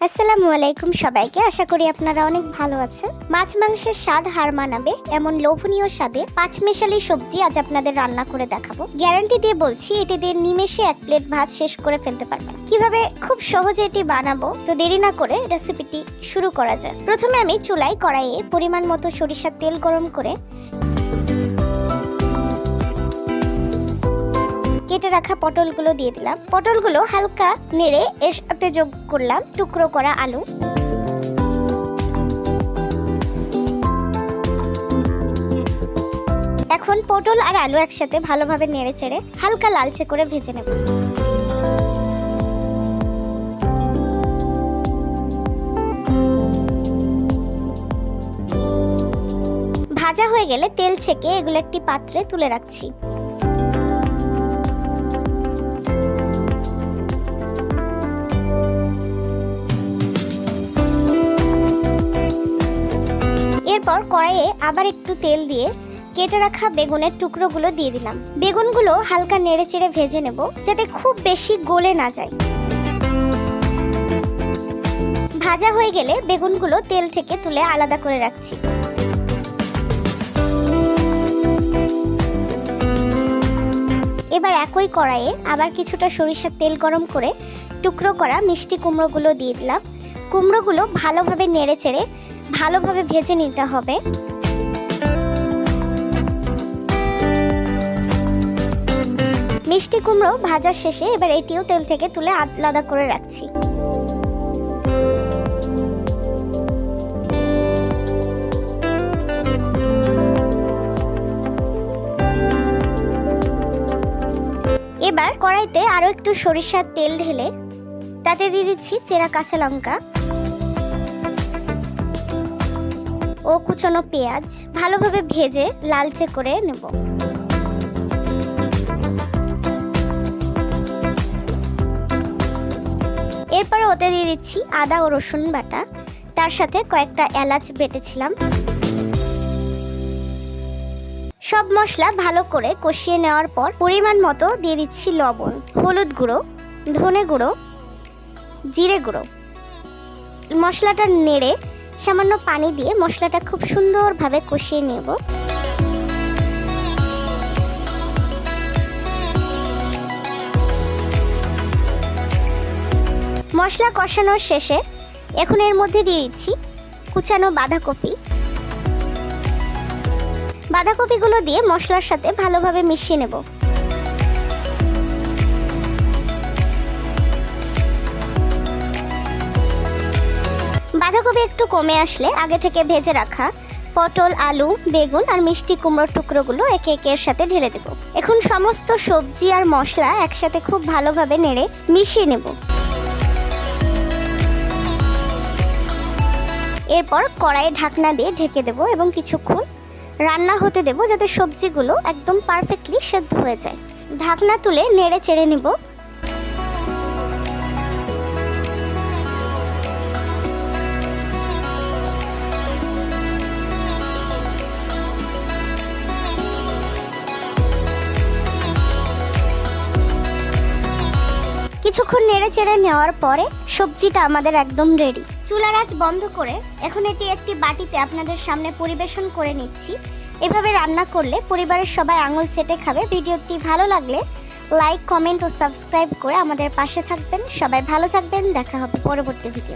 আসসালামু আলাইকুম সবাইকে। আশা করি আপনারা অনেক ভালো আছেন। মাছ মাংসের স্বাদ হার মানাবে এমন লোভনীয় স্বাদে পাঁচমেশালি সবজি আজ আপনাদের রান্না করে দেখাবো। গ্যারান্টি দিয়ে বলছি, এটি দিয়ে নিমেষে এক প্লেট ভাত শেষ করে ফেলতে পারবেন। কিভাবে খুব সহজে এটি বানাবো, তো দেরি না করে রেসিপিটি শুরু করা যায়। প্রথমে আমি চুলায় কড়াইয়ে পরিমাণ মতো সরিষার তেল গরম করে কেটে রাখা পটলগুলো দিয়ে দিলাম। পটলগুলো হালকা নেড়ে এর সাথে যোগ করলাম টুকরো করা আলু। এখন পটল আর আলু একসাথে ভালোভাবে নেড়ে চেড়ে হালকা লালচে করে ভেজে নেব। ভাজা হয়ে গেলে তেল ছেঁকে এগুলো একটি পাত্রে তুলে রাখছি। এরপর কড়াইয়ে আবার একটু তেল দিয়ে কেটে রাখা বেগুনের টুকরোগুলো দিয়ে দিলাম। বেগুনগুলো হালকা নেড়ে চেড়ে ভেজে নেব, যাতে খুব বেশি গলে না যায়। ভাজা হয়ে গেলে বেগুনগুলো তেল থেকে তুলে আলাদা করে রাখছি। এবার একই কড়াইয়ে আবার কিছুটা সরিষার তেল গরম করে টুকরো করা মিষ্টি কুমড়োগুলো দিয়ে দিলাম। কুমড়োগুলো ভালোভাবে নেড়ে চেড়ে ভালোভাবে ভেজে নিতে হবে। মিষ্টি কুমড়ো ভাজা শেষে এবার এটিও তেল থেকে তুলে আলাদা করে রাখছি। এবার কড়াইতে আরো একটু সরিষার তেল ঢেলে তাতে দিয়ে দিচ্ছি চেরা কাঁচা লঙ্কা ও কুচনো পেঁয়াজ। ভালোভাবে ভেজে লালচে করে নেব। এরপরে ওতে দিয়ে দিচ্ছি আদা ও রসুন বাটা, তার সাথে কয়েকটা এলাচ বেটেছিলাম। সব মশলা ভালো করে কষিয়ে নেওয়ার পর পরিমাণ মতো দিয়ে দিচ্ছি লবণ, হলুদ গুঁড়ো, ধনে গুঁড়ো, জিরে গুঁড়ো। মশলাটা নেড়ে সামান্য পানি দিয়ে মশলাটা খুব সুন্দরভাবে কষিয়ে নেব। মশলা কষানোর শেষে এখন এর মধ্যে দিয়ে দিচ্ছি কুচানো বাঁধাকপি। বাঁধাকপিগুলো দিয়ে মশলার সাথে ভালোভাবে মিশিয়ে নেব। বাঁধাকপি একটু কমে আসলে আগে থেকে ভেজে রাখা পটল, আলু, বেগুন আর মিষ্টি কুমড়োর টুকরোগুলো একে একে এর সাথে ঢেলে দেব। এখন সমস্ত সবজি আর মশলা একসাথে খুব ভালোভাবে নেড়ে মিশিয়ে নেব। এরপর কড়াইয়ে ঢাকনা দিয়ে ঢেকে দেব এবং কিছুক্ষণ রান্না হতে দেব, যাতে সবজিগুলো একদম পারফেক্টলি সেদ্ধ হয়ে যায়। ঢাকনা তুলে নেড়ে চেড়ে নেব। কিছুক্ষণ নেড়ে চেড়ে নেওয়ার পরে সবজিটা আমাদের একদম রেডি। চুলার আঁচ বন্ধ করে এখন এটি একটি বাটিতে আপনাদের সামনে পরিবেশন করে নিচ্ছি। এভাবে রান্না করলে পরিবারের সবাই আঙুল চেটে খাবে। ভিডিওটি ভালো লাগলে লাইক, কমেন্ট ও সাবস্ক্রাইব করে আমাদের পাশে থাকবেন। সবাই ভালো থাকবেন। দেখা হবে পরবর্তী ভিডিও।